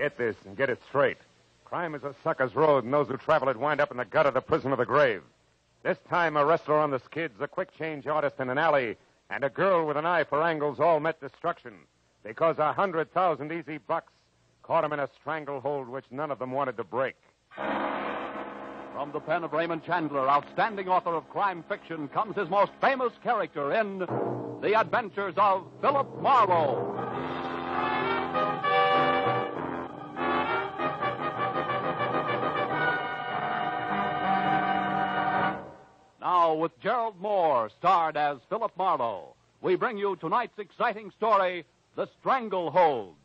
Get this and get it straight. Crime is a sucker's road, and those who travel it wind up in the gut of the prison of the grave. This time, a wrestler on the skids, a quick-change artist in an alley, and a girl with an eye for angles all met destruction because 100,000 easy bucks caught him in a stranglehold which none of them wanted to break. From the pen of Raymond Chandler, outstanding author of crime fiction, comes his most famous character in The Adventures of Philip Marlowe. Now, with Gerald Moore, starred as Philip Marlowe, we bring you tonight's exciting story, The Stranglehold.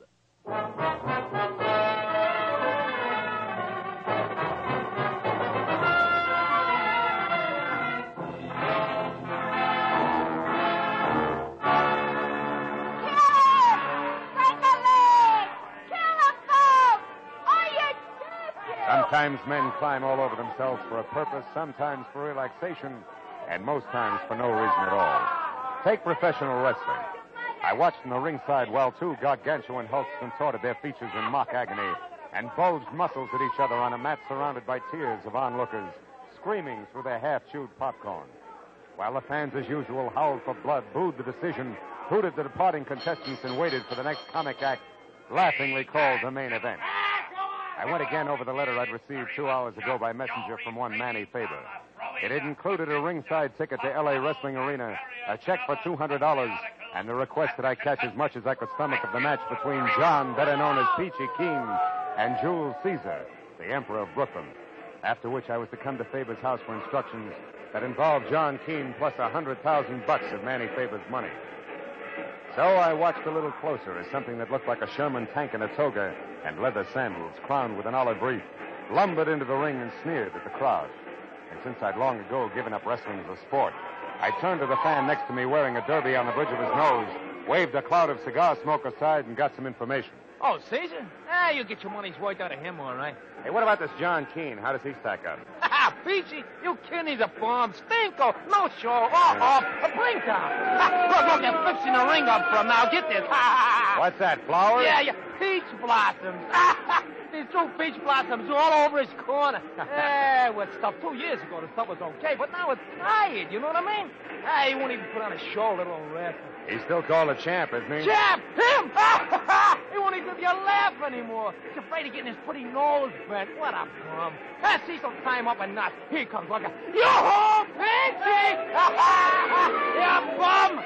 Sometimes men climb all over themselves for a purpose, sometimes for relaxation, and most times for no reason at all. Take professional wrestling. I watched from the ringside while two gargantuan hulks contorted their features in mock agony and bulged muscles at each other on a mat surrounded by tiers of onlookers, screaming through their half-chewed popcorn. While the fans, as usual, howled for blood, booed the decision, hooted the departing contestants, and waited for the next comic act, laughingly called the main event. I went again over the letter I'd received 2 hours ago by messenger from one Manny Faber. It had included a ringside ticket to L.A. Wrestling Arena, a check for $200, and the request that I catch as much as I could stomach of the match between John, better known as Peachy Keen, and Jules Caesar, the Emperor of Brooklyn. After which I was to come to Faber's house for instructions that involved John Keene plus $100,000 of Manny Faber's money. So I watched a little closer as something that looked like a Sherman tank in a toga and leather sandals crowned with an olive wreath lumbered into the ring and sneered at the crowd. And since I'd long ago given up wrestling as a sport, I turned to the fan next to me wearing a derby on the bridge of his nose, waved a cloud of cigar smoke aside, and got some information. Oh, Caesar? You get your money's worth out of him, all right. Hey, what about this John Keene? How does he stack up? Peachy, you kidding? He's a bomb. Stinko. No show. A blink down. Look, they're fixing the ring up for him now. Get this. What's that, flowers? Yeah. Peach blossoms. These two peach blossoms all over his corner. What stuff 2 years ago, the stuff was okay, but now it's tired, you know what I mean? He won't even put on a show, little old rascal. He's still called a champ, isn't he? Champ? Him? He won't even give you a laugh anymore. He's afraid of getting his pretty nose bent. What a bum. Cecil, tie him up a knot. Here he comes like a... Yoo-hoo, Peachy! You bum!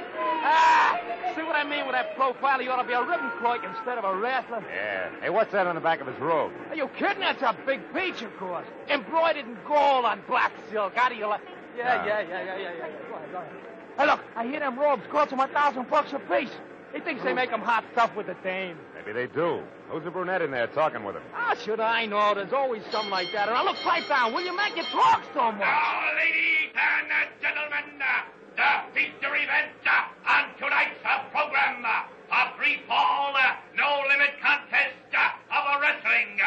See what I mean with that profile? He ought to be a ribbon clerk instead of a wrestler. Yeah. Hey, what's that on the back of his robe? Are you kidding? That's a big peach, of course. Embroidered in gold on black silk. How do you like... Yeah. Go ahead. Hey, look, I hear them robes cost him $1,000 a piece. He thinks they make him hot stuff with the dame. Maybe they do. Who's the brunette in there talking with him? How should I know? There's always something like that. Now, look, pipe down, will you, Mac? You talk so much. Now, ladies and gentlemen, the feature event on tonight's program, a free fall, no limit contest of wrestling.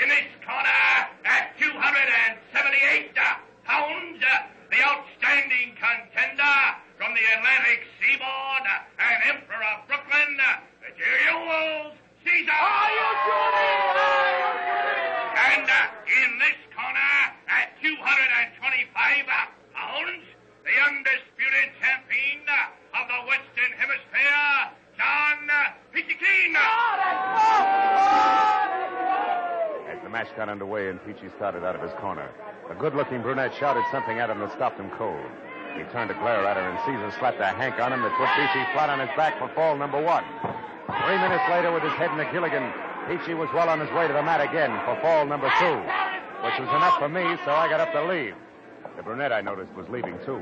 In this corner, at 278 pounds, the outstanding contender from the Atlantic Seaboard and Emperor of Brooklyn, Jules Caesar. And in this corner, at 225 pounds, the undisputed champion of the Western Hemisphere, John Peachy Keen. As the match got underway and Peachy started out of his corner, a good-looking brunette shouted something at him that stopped him cold. He turned to glare at her, and Caesar slapped a hank on him that put Peachy flat on his back for fall number 1. 3 minutes later, with his head in a gilligan, Peachy was well on his way to the mat again for fall number 2, which was enough for me, so I got up to leave. The brunette, I noticed, was leaving, too.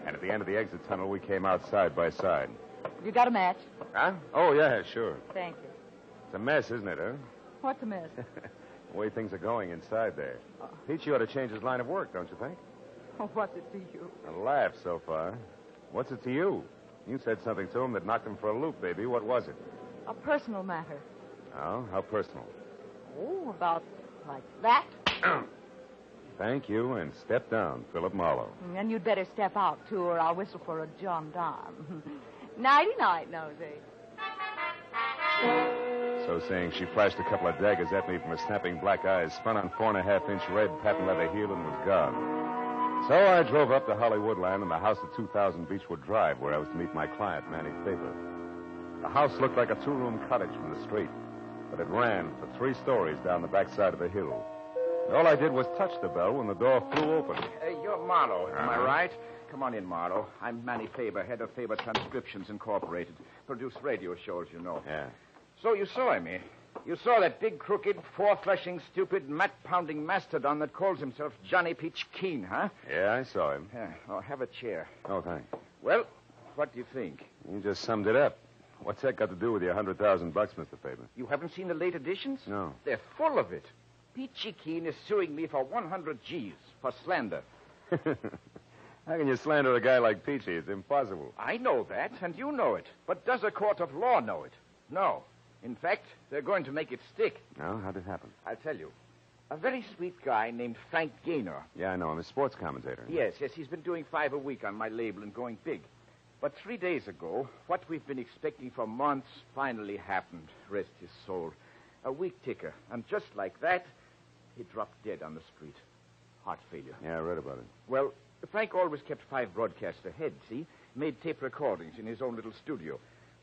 And at the end of the exit tunnel, we came out side by side. You got a match? Huh? Oh, yeah, sure. Thank you. It's a mess, isn't it, huh? What's a mess? The way things are going inside there. Peachy ought to change his line of work, don't you think? Oh, what's it to you? A laugh so far. What's it to you? You said something to him that knocked him for a loop, baby. What was it? A personal matter. Oh, how personal? Oh, about like that. Thank you, and step down, Philip Marlowe. And you'd better step out, too, or I'll whistle for a John Don. Nighty-night, Nosey. So saying, she flashed a couple of daggers at me from her snapping black eyes, spun on 4.5-inch red patent leather heel, and was gone. So I drove up to Hollywoodland and the house at 2000 Beechwood Drive, where I was to meet my client, Manny Faber. The house looked like a 2-room cottage from the street, but it ran for 3 stories down the backside of the hill. And all I did was touch the bell when the door flew open. Hey, you're Marlowe, am I right? Come on in, Marlowe. I'm Manny Faber, head of Faber Transcriptions Incorporated. Produce radio shows, you know. Yeah. So you saw him, eh? You saw that big, crooked, four-fleshing, stupid, mat-pounding mastodon that calls himself Johnny Peach Keen, huh? Yeah, I saw him. Yeah. Oh, have a chair. Oh, thanks. Well, what do you think? You just summed it up. What's that got to do with your $100,000, Mr. Faber? You haven't seen the late editions? No. They're full of it. Peachy Keen is suing me for 100 G's for slander. How can you slander a guy like Peachy? It's impossible. I know that, and you know it. But does a court of law know it? No. In fact, they're going to make it stick. No? How'd it happen? I'll tell you. A very sweet guy named Frank Gaynor. Yeah, I know him. A sports commentator. Yes, he's been doing 5 a week on my label and going big. But 3 days ago, what we've been expecting for months finally happened. Rest his soul. A week ticker. And just like that, he dropped dead on the street. Heart failure. Yeah, I read about it. Well, Frank always kept 5 broadcasts ahead, see? Made tape recordings in his own little studio.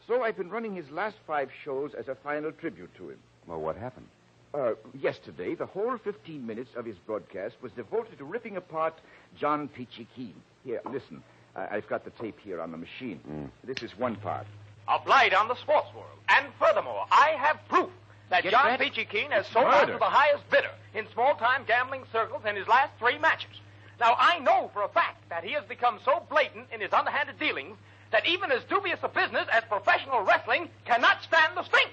So I've been running his last 5 shows as a final tribute to him. Well, what happened? Yesterday, the whole 15 minutes of his broadcast was devoted to ripping apart John Peachy Keen. Here, listen. I've got the tape here on the machine. This is one part. A blight on the sports world. And furthermore, I have proof that Get John that? Peachy Keen has sold out to the highest bidder in small-time gambling circles in his last 3 matches. Now, I know for a fact that he has become so blatant in his underhanded dealings that even as dubious a business as professional wrestling cannot stand the stink.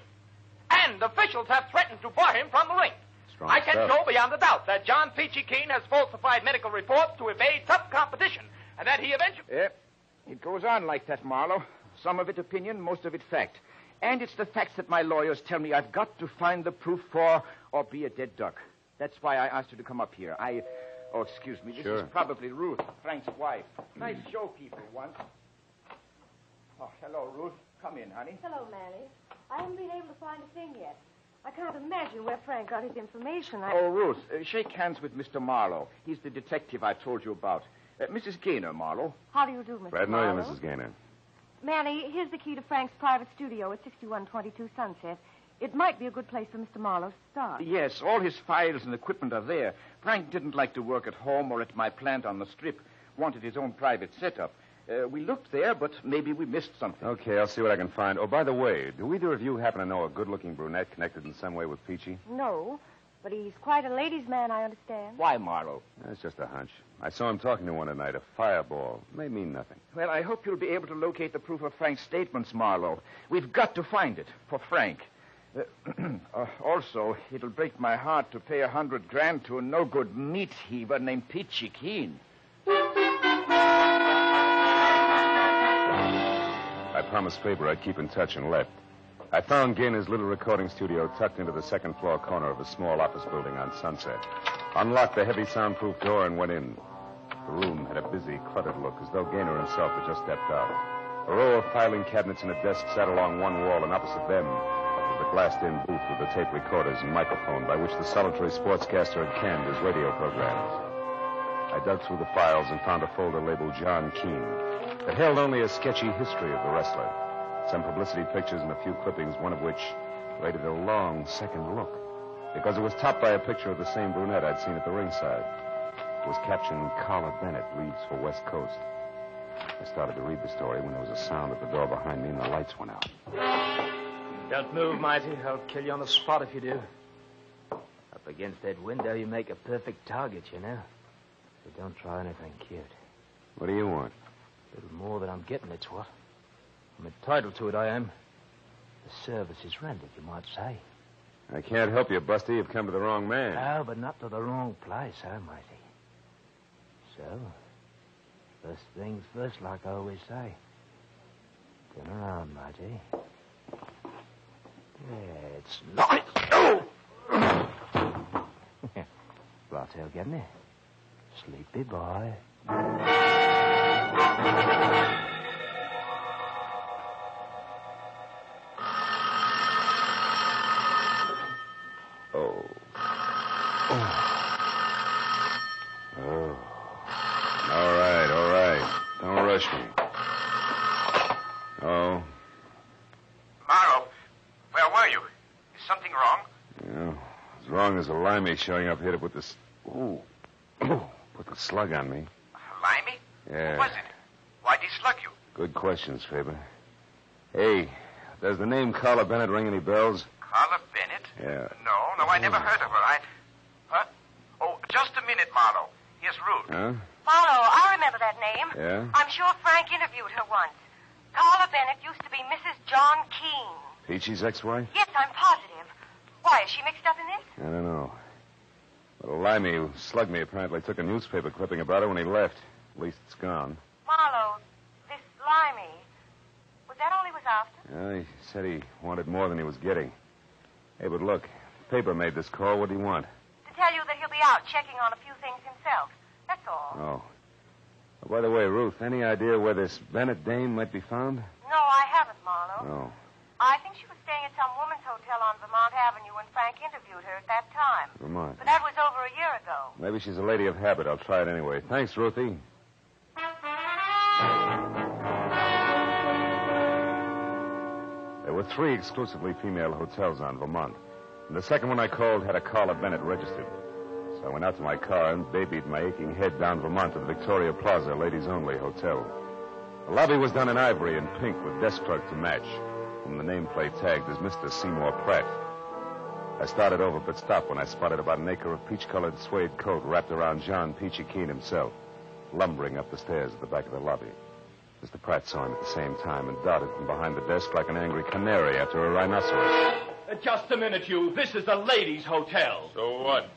And officials have threatened to bar him from the ring. Strong I can stuff. show beyond a doubt that John Peachy Keen has falsified medical reports to evade tough competition, and that he eventually... Yeah, it goes on like that, Marlowe. Some of it opinion, most of it fact. And it's the facts that my lawyers tell me I've got to find the proof for or be a dead duck. That's why I asked you to come up here. Oh, excuse me. This Sure. is probably Ruth, Frank's wife. Nice show people once. Oh, hello, Ruth. Come in, honey. Hello, Manny. I haven't been able to find a thing yet. I can't imagine where Frank got his information. Oh, Ruth, shake hands with Mr. Marlowe. He's the detective I told you about. Mrs. Gaynor, Marlowe. How do you do, Mr. Glad to know you, Marlowe? Mrs. Gaynor. Manny, here's the key to Frank's private studio at 6122 Sunset. It might be a good place for Mr. Marlowe to start. Yes, all his files and equipment are there. Frank didn't like to work at home or at my plant on the strip. Wanted his own private setup. We looked there, but maybe we missed something. Okay, I'll see what I can find. Oh, by the way, do either of you happen to know a good-looking brunette connected in some way with Peachy? No, but he's quite a ladies' man, I understand. Why, Marlowe? That's just a hunch. I saw him talking to one tonight, a fireball. May mean nothing. Well, I hope you'll be able to locate the proof of Frank's statements, Marlowe. We've got to find it for Frank. Also, it'll break my heart to pay $100,000 to a no-good meat heaver named Peachy Keen. I promised Faber I'd keep in touch and left. I found Gaynor's little recording studio tucked into the second-floor corner of a small office building on Sunset. Unlocked the heavy soundproof door and went in. The room had a busy, cluttered look, as though Gaynor himself had just stepped out. A row of filing cabinets and a desk sat along one wall, and opposite them was the glassed-in booth with the tape recorders and microphone by which the solitary sportscaster had canned his radio programs. I dug through the files and found a folder labeled John Keen. It held only a sketchy history of the wrestler, some publicity pictures and a few clippings, one of which rated a long second look, because it was topped by a picture of the same brunette I'd seen at the ringside. It was captioned, Carla Bennett leaves for West Coast. I started to read the story when there was a sound at the door behind me and the lights went out. Don't move, Mighty. I'll kill you on the spot if you do. Up against that window, you make a perfect target, you know. So don't try anything cute. What do you want? A little more than I'm getting, it's what. I'm entitled to it, I am. The service is rendered, you might say. I can't help you, Busty. You've come to the wrong man. No, but not to the wrong place, Mighty? So, first things first, like I always say. Turn around, Mighty. It's nice. Oh! Bartail getting it? Sleepy boy. Oh. All right. Don't rush me. Oh. Marlowe, where were you? Is something wrong? Yeah. As wrong as a limey showing up here to put this... Ooh. Put the slug on me. Limey? Yeah. Who was it? Why'd he slug you? Good questions, Faber. Hey, does the name Carla Bennett ring any bells? Carla Bennett? Yeah. No, I never heard of her. Huh? Oh, just a minute, Marlowe. Here's Ruth. Huh? Marlowe, I remember that name. Yeah? I'm sure Frank interviewed her once. Carla Bennett used to be Mrs. John Keene. Peachy's ex-wife? Yes, I'm positive. Why, is she mixed up in this? I don't know. But a limey who slugged me apparently took a newspaper clipping about her when he left. At least it's gone. Marlowe, this limey, was that all he was after? Yeah, he said he wanted more than he was getting. Hey, but look, the paper made this call. What do you want? To tell you that he'll be out checking on a few things himself. That's all. Oh. Oh, by the way, Ruth, any idea where this Bennett dame might be found? No, I haven't, Marlowe. No. I think she was staying at some woman's hotel on Vermont Avenue when Frank interviewed her at that time. Vermont. But that was over a year ago. Maybe she's a lady of habit. I'll try it anyway. Thanks, Ruthie. There were 3 exclusively female hotels on Vermont. And the second one I called had a Carla Bennett registered. So I went out to my car and babied my aching head down Vermont to the Victoria Plaza Ladies Only Hotel. The lobby was done in ivory and pink with desk clerk to match, and the nameplate tagged as Mr. Seymour Pratt. I started over but stopped when I spotted about an acre of peach-colored suede coat wrapped around John Peachy Keene himself, lumbering up the stairs at the back of the lobby. Mr. Pratt saw him at the same time and darted from behind the desk like an angry canary after a rhinoceros. Just a minute, you. This is a ladies' hotel. So what?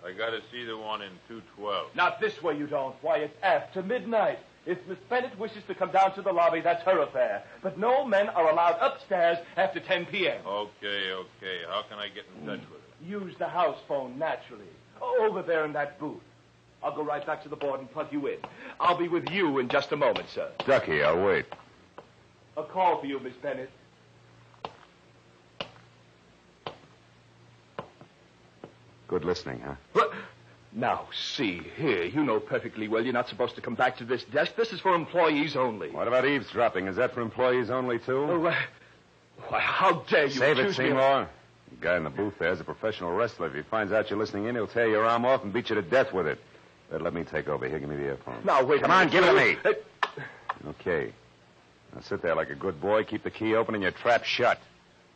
I gotta see the one in 212. Not this way, you don't. Why, it's after midnight. If Miss Bennett wishes to come down to the lobby, that's her affair. But no men are allowed upstairs after 10 p.m. Okay. How can I get in touch with her? Use the house phone, naturally. Over there in that booth. I'll go right back to the board and plug you in. I'll be with you in just a moment, sir. Ducky, I'll wait. A call for you, Miss Bennett. Good listening, huh? What? Now, see here. You know perfectly well you're not supposed to come back to this desk. This is for employees only. What about eavesdropping? Is that for employees only, too? Oh, why, how dare you Save it, accuse me of- Seymour. The guy in the booth there is a professional wrestler. If he finds out you're listening in, he'll tear your arm off and beat you to death with it. But let me take over. Here, give me the earphone. Now, wait. Come on, give it to me. Hey. Okay. Now sit there like a good boy. Keep the key open and your trap shut.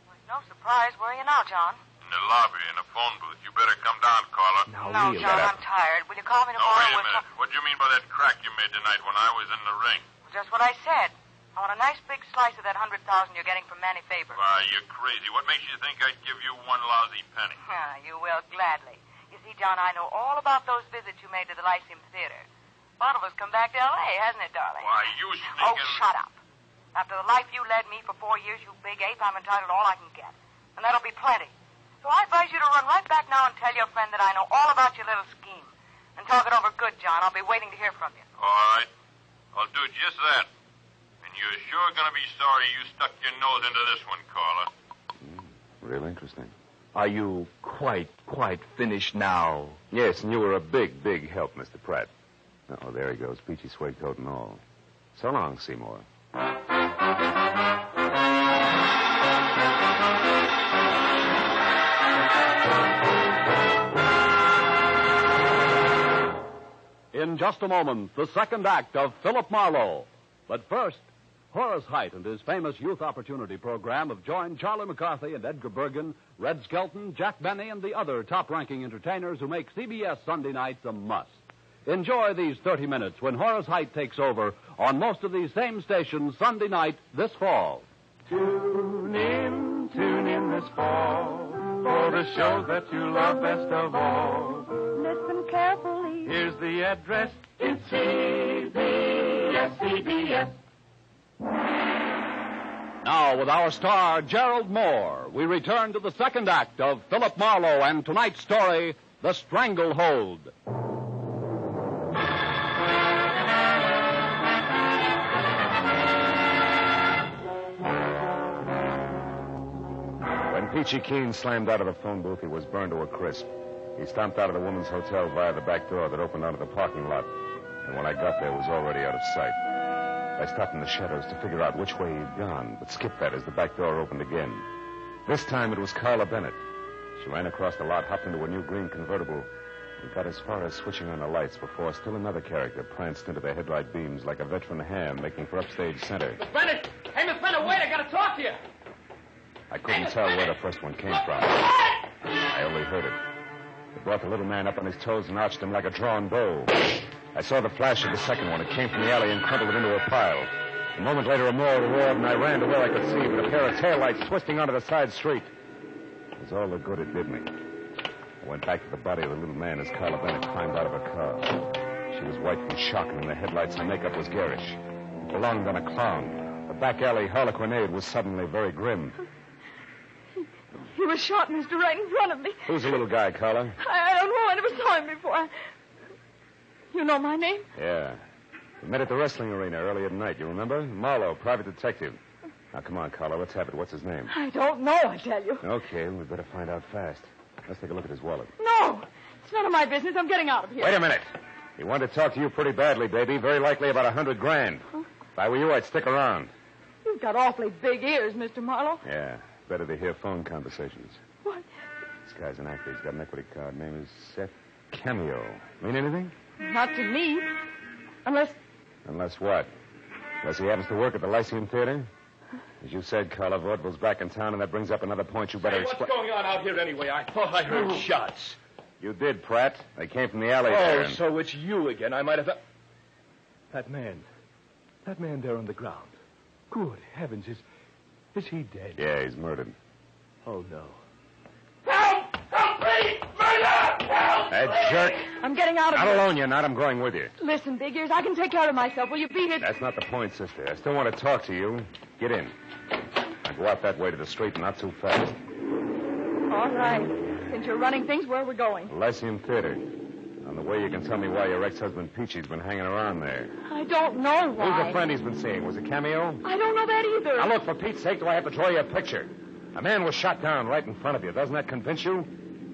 Well, no surprise. Where are you now, John? In the lobby, in a phone booth. You better come down, Carla. No, John, I'm tired. Will you call me No, tomorrow? wait a minute. What do you mean by that crack you made tonight when I was in the ring? Just what I said. I want a nice big slice of that 100,000 you're getting from Manny Faber. Why, you're crazy. What makes you think I'd give you one lousy penny? You will, gladly. You see, John, I know all about those visits you made to the Lyceum Theater. One of us come back to L.A., hasn't it, darling? Why, you sneaking... Oh, shut up. After the life you led me for 4 years, you big ape, I'm entitled to all I can get. And that'll be plenty. So I advise you to run right back now and tell your friend that I know all about your little scheme. And talk it over good, John. I'll be waiting to hear from you. All right. I'll do just that. And you're sure going to be sorry you stuck your nose into this one, Carla. Real interesting. Are you quite finished now? Yes, and you were a big, big help, Mr. Pratt. Oh, there he goes. Peachy suede coat and all. So long, Seymour. In just a moment, the second act of Philip Marlowe. But first, Horace Heidt and his famous Youth Opportunity Program have joined Charlie McCarthy and Edgar Bergen, Red Skelton, Jack Benny, and the other top-ranking entertainers who make CBS Sunday nights a must. Enjoy these 30 minutes when Horace Heidt takes over on most of these same stations Sunday night this fall. Tune in this fall for the show that you love best of all. Listen carefully. Here's the address. It's CBS. Now, with our star, Gerald Moore, we return to the second act of Philip Marlowe and tonight's story, The Stranglehold. When Peachy Keene slammed out of the phone booth, he was burned to a crisp. He stomped out of the woman's hotel via the back door that opened onto the parking lot. And when I got there, it was already out of sight. I stopped in the shadows to figure out which way he'd gone, but skipped that as the back door opened again. This time it was Carla Bennett. She ran across the lot, hopped into a new green convertible, and got as far as switching on the lights before still another character pranced into the headlight beams like a veteran ham making for upstage center. Miss Bennett! Hey, Miss Bennett, wait, I gotta talk to you. I couldn't tell where the first one came from. I only heard it. It brought the little man up on his toes and arched him like a drawn bow. I saw the flash of the second one. It came from the alley and crumpled it into a pile. A moment later, a more roared, and I ran to where I could see, with a pair of taillights twisting onto the side street. It was all the good it did me. I went back to the body of the little man as Carla Bennett climbed out of her car. She was white from shock, and in the headlights, her makeup was garish. It belonged on a clown. The back alley harlequinade was suddenly very grim. He was shot, mister, right in front of me. Who's the little guy, Carla? I don't know. I never saw him before. You know my name? Yeah. We met at the wrestling arena earlier tonight, you remember? Marlowe, private detective. Now, come on, Carla, let's have it. What's his name? I don't know, I tell you. Okay, we'd better find out fast. Let's take a look at his wallet. No, it's none of my business. I'm getting out of here. Wait a minute. He wanted to talk to you pretty badly, baby. Very likely about $100,000. Huh? If I were you, I'd stick around. You've got awfully big ears, Mr. Marlowe. Yeah, better to hear phone conversations. What? This guy's an actor. He's got an equity card. Name is Seth Cameo. Mean anything? Not to me. Unless... Unless what? Unless he happens to work at the Lyceum Theater? As you said, Carla, vaudeville's back in town, and that brings up another point you better explain. What's going on out here anyway? I thought I heard shots. You did, Pratt. They came from the alley there. Oh, so it's you again. I might have... That man there on the ground. Good heavens, is he dead? Yeah, he's murdered. Oh, no. Help! Help me! Murder! Help! That jerk. I'm getting out of Not here. alone, you're not. I'm going with you. Listen, Big Ears, I can take care of myself. Will you beat it? That's not the point, sister. I still want to talk to you. Get in. Now go out that way to the street and not too fast. All right. Since you're running things, where are we going? Lyceum Theater. On the way, you can tell me why your ex-husband Peachy's been hanging around there. I don't know why. Who's the friend he's been seeing? Was it Cameo? I don't know that either. Now, look, for Pete's sake, do I have to draw you a picture? A man was shot down right in front of you. Doesn't that convince you?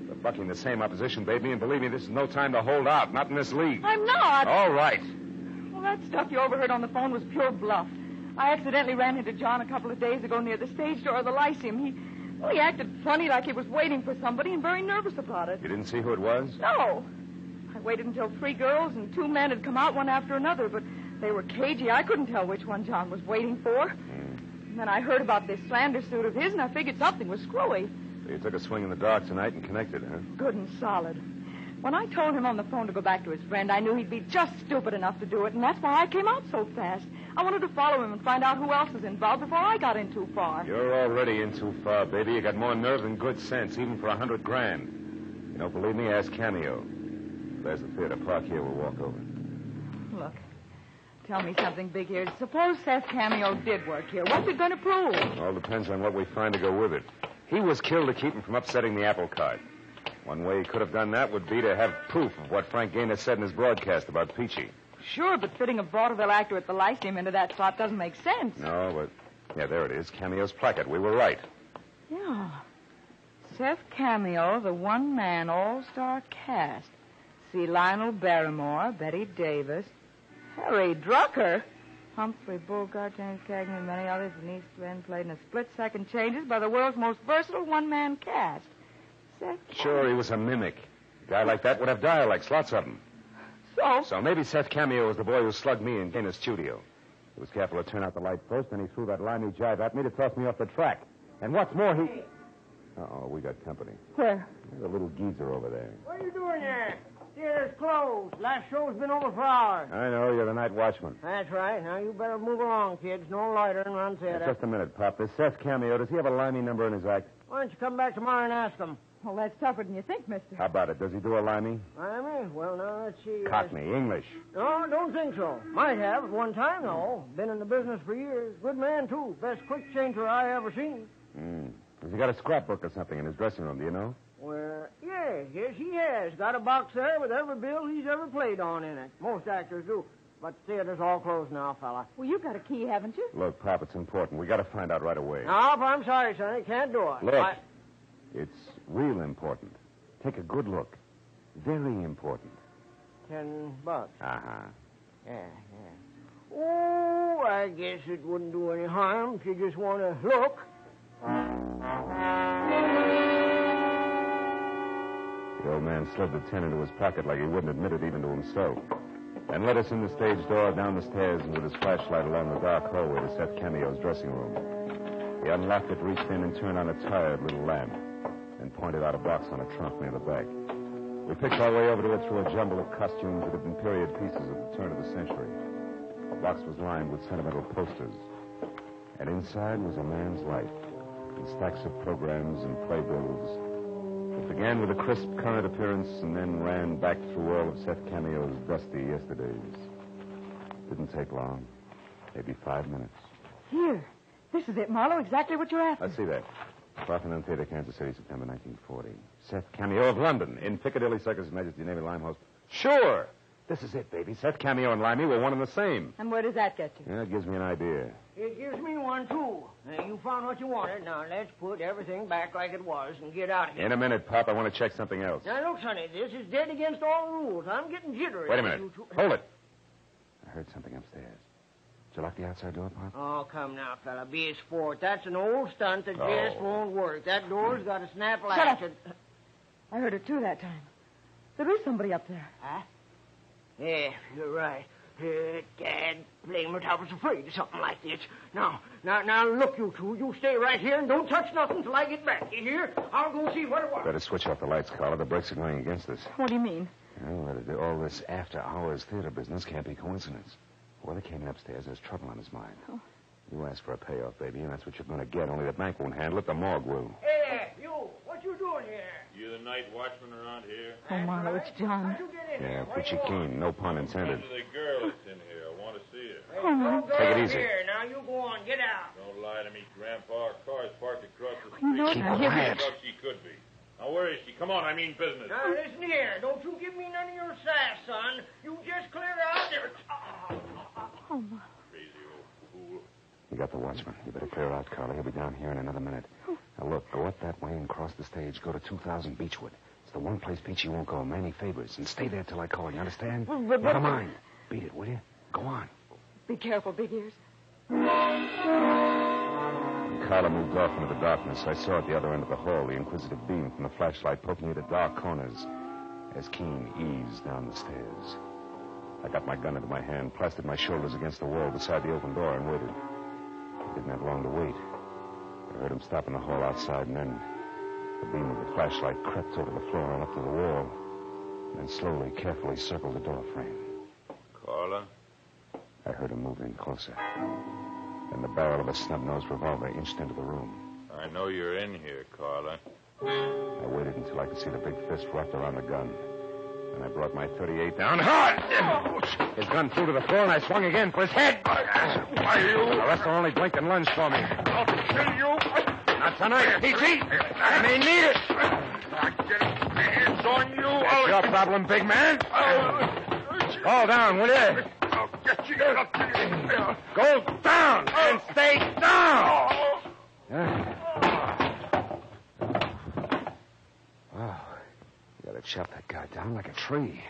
You're bucking the same opposition, baby, and believe me, this is no time to hold out. Not in this league. I'm not. All right. Well, that stuff you overheard on the phone was pure bluff. I accidentally ran into John a couple of days ago near the stage door of the Lyceum. He acted funny, like he was waiting for somebody, and very nervous about it. You didn't see who it was? No. I waited until 3 girls and 2 men had come out one after another, but they were cagey. I couldn't tell which one John was waiting for. And then I heard about this slander suit of his, and I figured something was screwy. So you took a swing in the dark tonight and connected, huh? Good and solid. When I told him on the phone to go back to his friend, I knew he'd be just stupid enough to do it, and that's why I came out so fast. I wanted to follow him and find out who else was involved before I got in too far. You're already in too far, baby. You got more nerve than good sense, even for $100,000. You don't believe me? Ask Cameo. There's the theater. Park here. We'll walk over. Look, tell me something, Big Ears. Suppose Seth Cameo did work here. What's it going to prove? All depends on what we find to go with it. He was killed to keep him from upsetting the apple cart. One way he could have done that would be to have proof of what Frank Gaynor said in his broadcast about Peachy. Sure, but fitting a vaudeville actor at the Lyceum into that slot doesn't make sense. No, but... Yeah, there it is. Cameo's placard. We were right. Yeah. Seth Cameo, the one-man all-star cast. See Lionel Barrymore, Betty Davis, Harry Drucker, Humphrey Bogart, James Cagney, and many others. Denise Glenn played in a split-second changes by the world's most versatile one-man cast. Seth Sure, he was a mimic. A guy like that would have dialects, lots of them. So maybe Seth Cameo was the boy who slugged me in Gaynor's studio. He was careful to turn out the light first, then he threw that limey jive at me to toss me off the track. And what's more, he... Uh-oh, we got company. Where? There's a little geezer over there. What are you doing there? Theater's closed. Last show's been over for hours. I know, you're the night watchman. That's right. Now, you better move along, kids. No loitering around theater. Just a minute, Pop. This Seth Cameo, does he have a limey number in his act? Why don't you come back tomorrow and ask him? Well, that's tougher than you think, mister. How about it? Does he do a limey? Limey? Well, now, let's see. Cockney, English. No, don't think so. Might have at one time, though. Been in the business for years. Good man, too. Best quick changer I ever seen. Has he got a scrapbook or something in his dressing room, do you know? Well, yes, he has. Got a box there with every bill he's ever played on in it. Most actors do. But the theater's all closed now, fella. Well, you've got a key, haven't you? Look, Pop, it's important. We got to find out right away. No, I'm sorry, Sonny. Can't do it. Look, it's real important. Take a good look. Very important. $10. Uh-huh. Yeah. Oh, I guess it wouldn't do any harm if you just want to look. The old man slid the 10 into his pocket like he wouldn't admit it even to himself. Then led us in the stage door, down the stairs, and with his flashlight along the dark hallway to Seth Cameo's dressing room. He unlocked it, reached in, and turned on a tired little lamp, then pointed out a box on a trunk near the back. We picked our way over to it through a jumble of costumes that had been period pieces at the turn of the century. The box was lined with sentimental posters, and inside was a man's life, and stacks of programs and playbills. It began with a crisp current appearance and then ran back through all of Seth Cameo's dusty yesterdays. Didn't take long. Maybe 5 minutes. Here. This is it, Marlowe. Exactly what you're after. Let's see that. Parthenon Theater, Kansas City, September 1940. Seth Cameo of London, in Piccadilly Circus, His Majesty Navy Limehouse. Sure! This is it, baby. Seth Cameo and Limey were one and the same. And where does that get you? Yeah, it gives me an idea. It gives me one, too. Now, you found what you wanted. Now, let's put everything back like it was and get out of here. In a minute, Pop. I want to check something else. Now, look, Sonny, this is dead against all rules. I'm getting jittery. Wait a minute. Hold it. I heard something upstairs. Did you lock the outside door, Pop? Oh, come now, fella. Be a sport. That's an old stunt that just won't work. That door's got a snap latch. Shut up. I heard it, too, that time. There is somebody up there. Huh? Yeah, you're right. Dad, blame it, I was afraid of something like this. Now, look, you two. You stay right here and don't touch nothing till I get back. You hear? I'll go see what it was. Better switch off the lights, Carla. The brakes are going against us. What do you mean? Well, all this after-hours theater business can't be coincidence. Well, he came in upstairs. There's trouble on his mind. Oh. You asked for a payoff, baby, and that's what you're going to get. Only the bank won't handle it. The morgue will. Hey, you. What you doing here? You the night watchman around here? Oh, Marlowe, it's John. How'd you get in Yeah, here? pretty keen. No pun intended. This is the girl that's in here. I want to see her. Oh, no. Take it easy. Here. Now, you go on. Get out. Don't lie to me, Grandpa. Our car's parked across the street. You know, Keep I hear quiet. Well, she could be. Now, where is she? Come on, I mean business. Now, listen here. Don't you give me none of your sass, son. You just clear out there. Oh, Marlowe. Crazy old fool. You got the watchman. You better clear out, Carla. He'll be down here in another minute. Now, look, go up that way and cross the stage. Go to 2000 Beechwood. It's the one place Peachy won't go. Manny Favors. And stay there till I call. You understand? Never mind. Beat it, will you? Go on. Be careful, Big Ears. When Carla moved off into the darkness, I saw at the other end of the hall the inquisitive beam from the flashlight poking into dark corners as Keen eased down the stairs. I got my gun into my hand, plastered my shoulders against the wall beside the open door, and waited. I didn't have long to wait. I heard him stop in the hall outside, and then the beam of the flashlight crept over the floor and up to the wall, and then slowly, carefully circled the door frame. Carla? I heard him moving closer. Then the barrel of a snub-nosed revolver inched into the room. I know you're in here, Carla. I waited until I could see the big fist wrapped around the gun. And I brought my .38 down hard. His gun flew to the floor, and I swung again for his head. Why, you? The rest only blinked and lunged for me. I'll kill you. Not tonight, Peachy. I may need it. I'm getting my hands on you. That's your problem, big man. Fall down, will you? I'll get you. Go down and stay down. Wow. You gotta chop that guy down like a tree.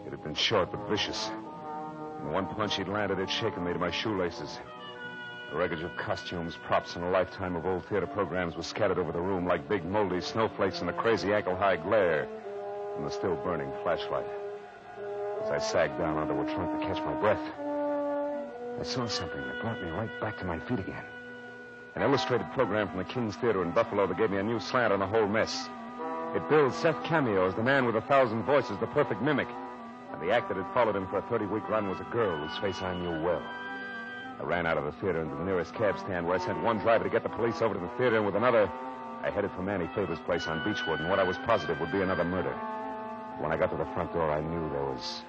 It had been short but vicious. In one punch he'd landed, it shaken me to my shoelaces. The wreckage of costumes, props, and a lifetime of old theater programs was scattered over the room like big moldy snowflakes in the crazy ankle-high glare from the still-burning flashlight. As I sagged down onto a trunk to catch my breath, I saw something that brought me right back to my feet again. An illustrated program from the King's Theater in Buffalo that gave me a new slant on the whole mess. It billed Seth Cameo as the man with 1,000 voices, the perfect mimic. And the act that had followed him for a 30-week run was a girl whose face I knew well. I ran out of the theater into the nearest cab stand where I sent one driver to get the police over to the theater, and with another, I headed for Manny Favors' place on Beechwood, and what I was positive would be another murder. When I got to the front door, I knew there was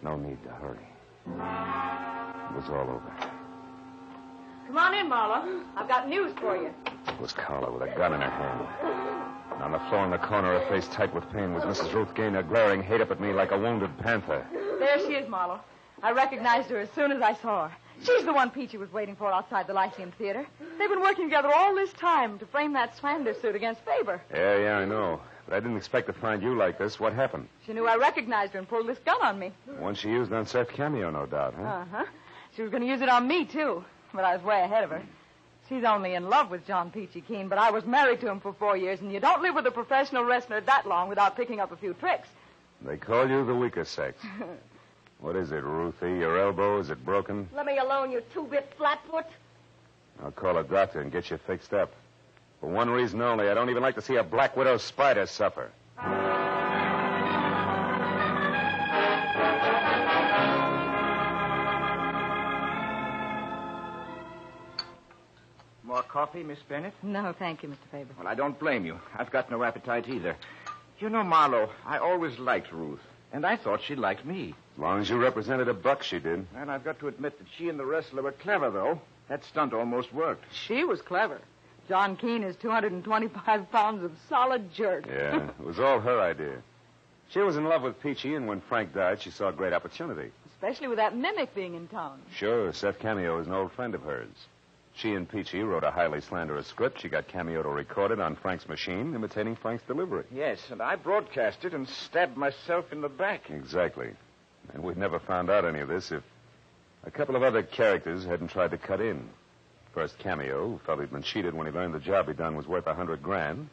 no need to hurry. It was all over. Come on in, Marlowe. I've got news for you. It was Carla with a gun in her hand. And on the floor in the corner, her face tight with pain, was Mrs. Ruth Gaynor, glaring hate up at me like a wounded panther. There she is, Marlowe. I recognized her as soon as I saw her. She's the one Peachy was waiting for outside the Lyceum Theater. They've been working together all this time to frame that slander suit against Faber. Yeah, I know. But I didn't expect to find you like this. What happened? She knew I recognized her and pulled this gun on me. One she used on Seth Cameo, no doubt, huh? Uh-huh. She was going to use it on me, too. But I was way ahead of her. She's only in love with John Peachy Keen, but I was married to him for 4 years, and you don't live with a professional wrestler that long without picking up a few tricks. They call you the weaker sex. What is it, Ruthie? Your elbow? Is it broken? Let me alone, you two-bit flatfoot. I'll call a doctor and get you fixed up. For one reason only, I don't even like to see a Black Widow spider suffer. More coffee, Miss Bennett? No, thank you, Mr. Faber. Well, I don't blame you. I've got no appetite either. You know, Marlowe, I always liked Ruth, and I thought she liked me. As long as you represented a buck, she did. And I've got to admit that she and the wrestler were clever, though. That stunt almost worked. She was clever. John Keene is 225 pounds of solid jerk. Yeah, it was all her idea. She was in love with Peachy, and when Frank died, she saw a great opportunity. Especially with that mimic being in town. Sure, Seth Cameo is an old friend of hers. She and Peachy wrote a highly slanderous script. She got Cameo to record it on Frank's machine, imitating Frank's delivery. Yes, and I broadcast it and stabbed myself in the back. Exactly. And we'd never found out any of this if a couple of other characters hadn't tried to cut in. First, Cameo, who felt he'd been cheated when he learned the job he'd done was worth $100,000.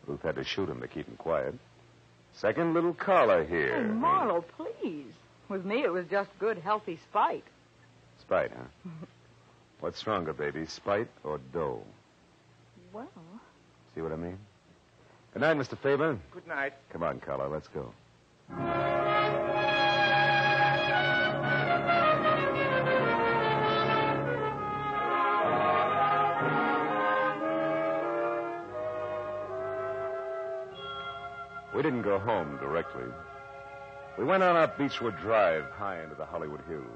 Ruth had to shoot him to keep him quiet. Second, little Carla here. Oh, Marlowe, please. With me, it was just good, healthy spite. Spite, huh? What's stronger, baby, spite or dough? Well... See what I mean? Good night, Mr. Faber. Good night. Come on, Carla, let's go. We didn't go home directly. We went on up Beechwood Drive, high into the Hollywood Hills,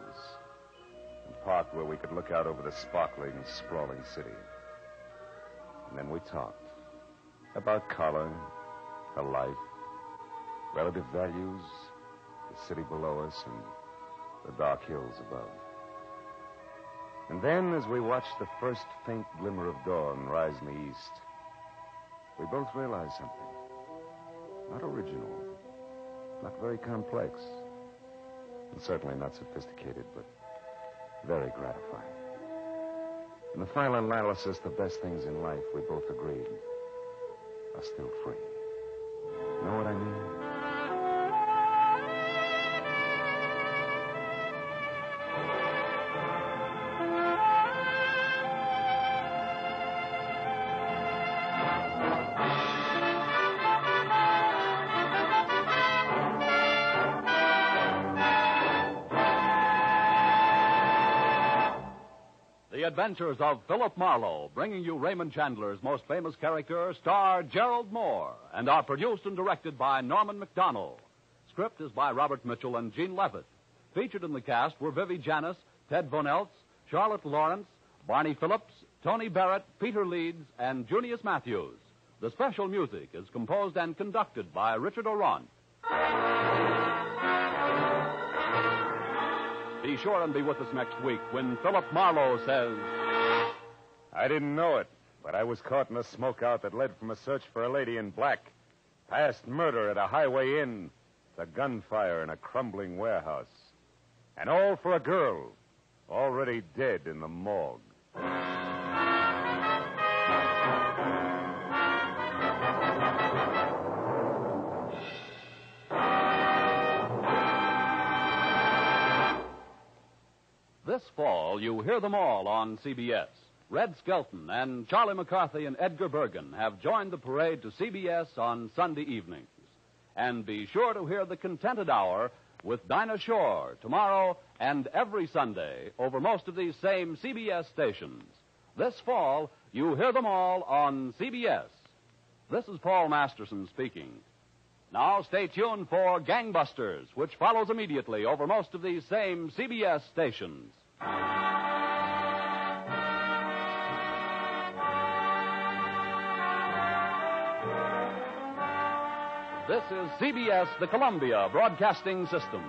and parked where we could look out over the sparkling, sprawling city. And then we talked about Carla, her life, relative values, the city below us, and the dark hills above. And then, as we watched the first faint glimmer of dawn rise in the east, we both realized something. Not original, not very complex, and certainly not sophisticated, but very gratifying. In the final analysis, the best things in life, we both agreed, are still free. Know what I mean? The Adventures of Philip Marlowe, bringing you Raymond Chandler's most famous character, star Gerald Moore, and are produced and directed by Norman McDonnell. Script is by Robert Mitchell and Gene Levitt. Featured in the cast were Vivi Janis, Ted Von Eltz, Charlotte Lawrence, Barney Phillips, Tony Barrett, Peter Leeds, and Junius Matthews. The special music is composed and conducted by Richard Orant. Be sure and be with us next week when Philip Marlowe says... I didn't know it, but I was caught in a smokeout that led from a search for a lady in black, past murder at a highway inn, to gunfire in a crumbling warehouse. And all for a girl already dead in the morgue. This fall, you hear them all on CBS. Red Skelton and Charlie McCarthy and Edgar Bergen have joined the parade to CBS on Sunday evenings. And be sure to hear the Contented Hour with Dinah Shore tomorrow and every Sunday over most of these same CBS stations. This fall, you hear them all on CBS. This is Paul Masterson speaking. Now stay tuned for Gangbusters, which follows immediately over most of these same CBS stations. This is CBS, the Columbia Broadcasting System.